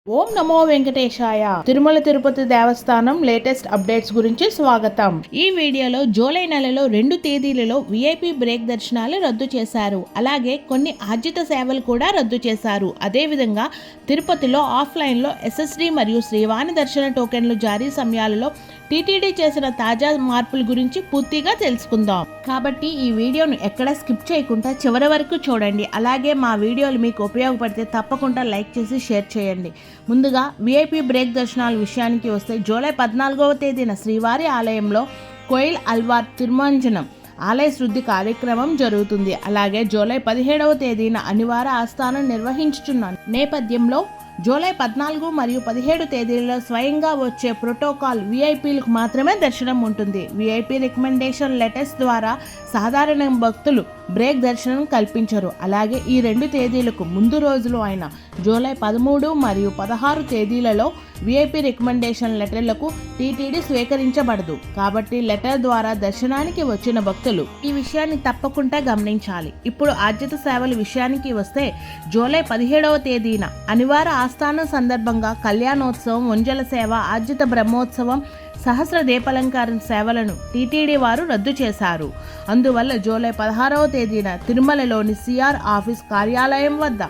ఓం నమో వెంకటేశాయ. తిరుమల తిరుపతి దేవస్థానం latest updates గురించి స్వాగతం. ఈ వీడియోలో జూలై నెలలో 2 తేదీలలో విఐపి బ్రేక్ దర్శనాలు రద్దు చేశారు. అలాగే కొన్ని ఆర్జిత సేవలు కూడా రద్దు చేశారు. అదేవిధంగా తిరుపతిలో ఆఫ్లైన్లో ఎస్ఎస్డి మరియు శ్రీవాణి దర్శన టోకెన్లు జారీ సమయాలలో టీటీడీ చేసిన తాజా మార్పుల గురించి పూర్తిగా తెలుసుకుందాం. కాబట్టి ఈ వీడియోను ఎక్కడ స్కిప్ చేయకుండా చివరి వరకు చూడండి. అలాగే మా వీడియోలు మీకు ఉపయోగపడితే తప్పకుండా లైక్ చేసి షేర్ చేయండి. ముందుగా విఐపి బ్రేక్ దర్శనాల విషయానికి వస్తే జూలై 14వ తేదీన శ్రీవారి ఆలయంలో కోయిల్ అల్వార్ తిరుమంజనం ఆలయ శుద్ధి కార్యక్రమం జరుగుతుంది. అలాగే జూలై 17వ తేదీన అనివార ఆస్థానం నిర్వహించుచున్న నేపథ్యంలో జూలై 14 మరియు 17 తేదీలలో స్వయంగా వచ్చే ప్రోటోకాల్ విఐపీలకు మాత్రమే దర్శనం ఉంటుంది. విఐపి రికమెండేషన్ లెటర్స్ ద్వారా సాధారణ భక్తులు బ్రేక్ దర్శనం కల్పించరు. అలాగే ఈ 2 తేదీలకు ముందు రోజులు అయిన జూలై 13 మరియు 16 తేదీలలో విఐపి రికమెండేషన్ లెటర్లకు టీటీడీ స్వీకరించబడదు. కాబట్టి లెటర్ ద్వారా దర్శనానికి వచ్చిన భక్తులు ఈ విషయాన్ని తప్పకుండా గమనించాలి. ఇప్పుడు ఆర్జిత సేవల విషయానికి వస్తే జూలై 17వ తేదీన అనివార ఆస్థానం సందర్భంగా కళ్యాణోత్సవం, ఉంజల సేవ, ఆర్జిత బ్రహ్మోత్సవం, సహస్ర దీపాలంకారం సేవలను టీటీడీ వారు రద్దు చేశారు. అందువల్ల జూలై 16వ తేదీన తిరుమలలోని సిఆర్ ఆఫీస్ కార్యాలయం వద్ద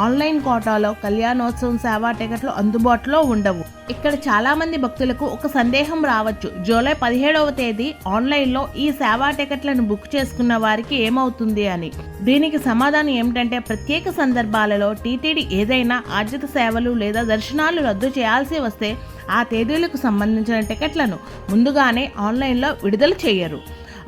ఆన్లైన్ కోటాలో కళ్యాణోత్సవం సేవా టికెట్లు అందుబాటులో ఉండవు. ఇక్కడ చాలా మంది భక్తులకు ఒక సందేహం రావచ్చు, జూలై 17వ తేదీ ఆన్లైన్లో ఈ సేవా టికెట్లను బుక్ చేసుకున్న వారికి ఏమవుతుంది అని. దీనికి సమాధానం ఏమిటంటే ప్రత్యేక సందర్భాలలో టీటీడీ ఏదైనా ఆర్జిత సేవలు లేదా దర్శనాలు రద్దు చేయాల్సి వస్తే ఆ తేదీలకు సంబంధించిన టికెట్లను ముందుగానే ఆన్లైన్లో విడుదల చేయరు.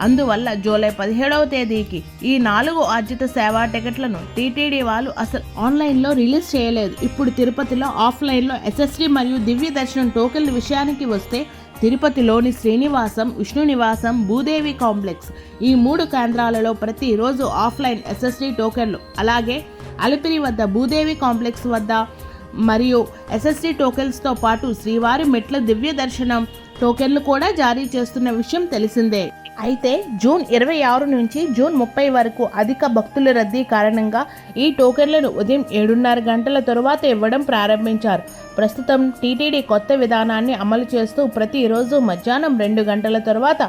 అందువల్ల జూలై 17వ తేదీకి ఈ 4 ఆర్జిత సేవా టికెట్లను టీటీడీ వాళ్ళు అసలు ఆన్లైన్లో రిలీజ్ చేయలేదు. ఇప్పుడు తిరుపతిలో ఆఫ్లైన్లో ఎస్ఎస్డి మరియు దివ్య దర్శనం టోకెన్ల విషయానికి వస్తే తిరుపతిలోని శ్రీనివాసం, విష్ణు నివాసం, భూదేవి కాంప్లెక్స్ ఈ 3 కేంద్రాలలో ప్రతిరోజు ఆఫ్లైన్ ఎస్ఎస్డి టోకెన్లు, అలాగే అలిపిరి వద్ద భూదేవి కాంప్లెక్స్ వద్ద మరియు ఎస్ఎస్డి టోకెన్స్తో పాటు శ్రీవారి మెట్ల దివ్య దర్శనం టోకెన్లు కూడా జారీ చేస్తున్న విషయం తెలిసిందే. అయితే జూన్ 26 నుంచి జూన్ 30 వరకు అధిక భక్తుల రద్దీ కారణంగా ఈ టోకెన్లను ఉదయం 7:30 గంటల తరువాత ఇవ్వడం ప్రారంభించారు. ప్రస్తుతం టీటీడీ కొత్త విధానాన్ని అమలు చేస్తూ ప్రతిరోజు మధ్యాహ్నం 2 గంటల తరువాత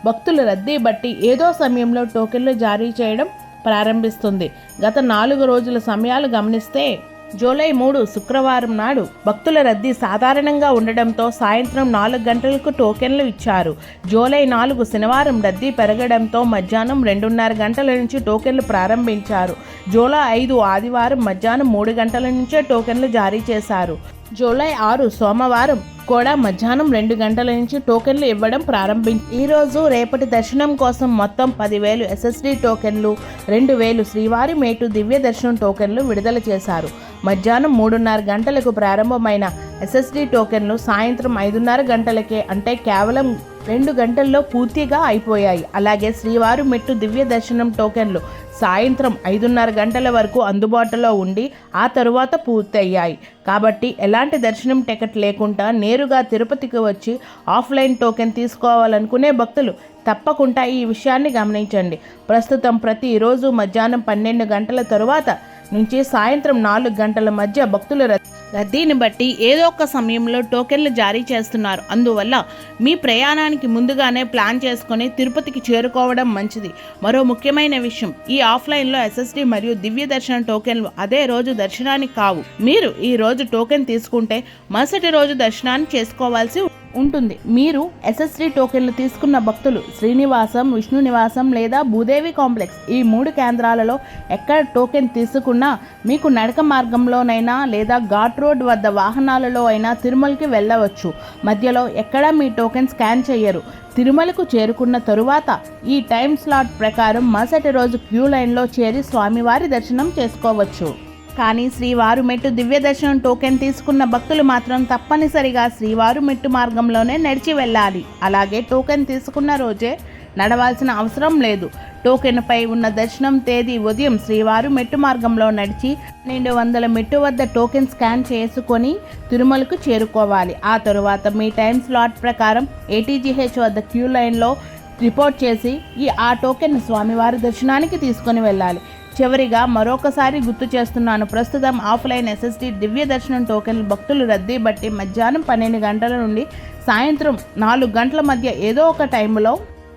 భక్తుల రద్దీ బట్టి ఏదో సమయంలో టోకెన్లు జారీ చేయడం ప్రారంభిస్తుంది. గత 4 రోజుల సమయాలు గమనిస్తే జూలై 3 శుక్రవారం నాడు భక్తుల రద్దీ సాధారణంగా ఉండడంతో సాయంత్రం 4 గంటలకు టోకెన్లు ఇచ్చారు. జూలై 4 శనివారం రద్దీ పెరగడంతో మధ్యాహ్నం 2:30 గంటల నుంచి టోకెన్లు ప్రారంభించారు. జూలై 5 ఆదివారం మధ్యాహ్నం 3 గంటల నుంచే టోకెన్లు జారీ చేశారు. జూలై 6 సోమవారం కూడా మధ్యాహ్నం 2 గంటల నుంచి టోకెన్లు ఇవ్వడం ప్రారంభించారు. ఈరోజు రేపటి దర్శనం కోసం మొత్తం 10,000 ఎస్ఎస్డి టోకెన్లు, 2,000 శ్రీవారి మేటు దివ్య దర్శనం టోకెన్లు విడుదల చేశారు. మధ్యాహ్నం 3:30 గంటలకు ప్రారంభమైన ఎస్ఎస్డి టోకెన్లు సాయంత్రం 5:30 గంటలకే, అంటే కేవలం 2 గంటల్లో పూర్తిగా అయిపోయాయి. అలాగే శ్రీవారి మెట్టు దివ్య దర్శనం టోకెన్లు సాయంత్రం 5:30 గంటల వరకు అందుబాటులో ఉండి ఆ తరువాత పూర్తయ్యాయి. కాబట్టి ఎలాంటి దర్శనం టికెట్ లేకుండా నేరుగా తిరుపతికి వచ్చి ఆఫ్లైన్ టోకెన్ తీసుకోవాలనుకునే భక్తులు తప్పకుండా ఈ విషయాన్ని గమనించండి. ప్రస్తుతం ప్రతిరోజు మధ్యాహ్నం 12 గంటల తరువాత నుంచి సాయంత్రం 4 గంటల మధ్య భక్తుల రద్దీని బట్టి ఏదో ఒక సమయంలో టోకెన్లు జారీ చేస్తున్నారు. అందువల్ల మీ ప్రయాణానికి ముందుగానే ప్లాన్ చేసుకొని తిరుపతికి చేరుకోవడం మంచిది. మరో ముఖ్యమైన విషయం, ఈ ఆఫ్లైన్లో ఎస్ఎస్డి మరియు దివ్య దర్శనం టోకెన్లు అదే రోజు దర్శనానికి కావు. మీరు ఈ రోజు టోకెన్ తీసుకుంటే మరుసటి రోజు దర్శనాన్ని చేసుకోవాల్సి ఉంటుంది. మీరు ఎస్ఎస్డి టోకెన్లు తీసుకున్న భక్తులు శ్రీనివాసం, విష్ణు నివాసం లేదా భూదేవి కాంప్లెక్స్ ఈ 3 కేంద్రాలలో ఎక్కడ టోకెన్ తీసుకున్నా మీకు నడక మార్గంలోనైనా లేదా ఘాట్ రోడ్ వద్ద వాహనాలలో అయినా తిరుమలకి వెళ్ళవచ్చు. మధ్యలో ఎక్కడా మీ టోకెన్ స్కాన్ చేయరు. తిరుమలకు చేరుకున్న తరువాత ఈ టైం స్లాట్ ప్రకారం మరుసటి రోజు క్యూ లైన్లో చేరి స్వామివారి దర్శనం చేసుకోవచ్చు. కానీ శ్రీవారు మెట్టు దివ్య దర్శనం టోకెన్ తీసుకున్న భక్తులు మాత్రం తప్పనిసరిగా శ్రీవారు మెట్టు మార్గంలోనే నడిచి వెళ్ళాలి. అలాగే టోకెన్ తీసుకున్న రోజే నడవాల్సిన అవసరం లేదు. టోకెన్పై ఉన్న దర్శనం తేదీ ఉదయం శ్రీవారు మెట్టు మార్గంలో నడిచి 1200 మెట్టు వద్ద టోకెన్ స్కాన్ చేసుకొని తిరుమలకు చేరుకోవాలి. ఆ తరువాత మీ టైం స్లాట్ ప్రకారం ఏటీజీహెచ్ వద్ద క్యూ లైన్లో రిపోర్ట్ చేసి ఆ టోకెన్ స్వామివారి దర్శనానికి తీసుకొని వెళ్ళాలి. చివరిగా మరొకసారి గుర్తు చేస్తున్నాను, ప్రస్తుతం ఆఫ్లైన్ ఎస్ఎస్డి దివ్య దర్శనం టోకెన్లు భక్తులు రద్దీ బట్టి మధ్యాహ్నం 12 గంటల నుండి సాయంత్రం 4 గంటల మధ్య ఏదో ఒక టైంలో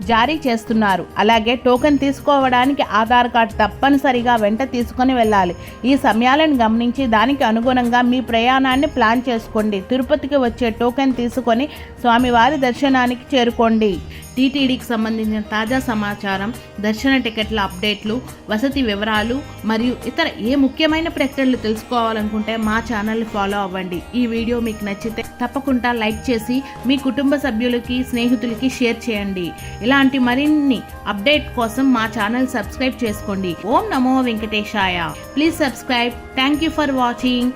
జారీ చేస్తున్నారు. అలాగే టోకెన్ తీసుకోవడానికి ఆధార్ కార్డు తప్పనిసరిగా వెంట తీసుకొని వెళ్ళాలి. ఈ సమయాలను గమనించి దానికి అనుగుణంగా మీ ప్రయాణాన్ని ప్లాన్ చేసుకోండి. తిరుపతికి వచ్చే టోకెన్ తీసుకొని స్వామివారి దర్శనానికి చేరుకోండి. టీటీడీకి సంబంధించిన తాజా సమాచారం, దర్శన టికెట్ల అప్డేట్లు, వసతి వివరాలు మరియు ఇతర ఏ ముఖ్యమైన ప్రకటనలు తెలుసుకోవాలనుకుంటే మా ఛానల్ని ఫాలో అవ్వండి. ఈ వీడియో మీకు నచ్చితే తప్పకుండా లైక్ చేసి మీ కుటుంబ సభ్యులకి, స్నేహితులకి షేర్ చేయండి. ఇలాంటి మరిన్ని అప్డేట్ కోసం మా ఛానల్ సబ్స్క్రైబ్ చేసుకోండి. ఓం నమో వెంకటేశాయ. Please subscribe. Thank you for watching.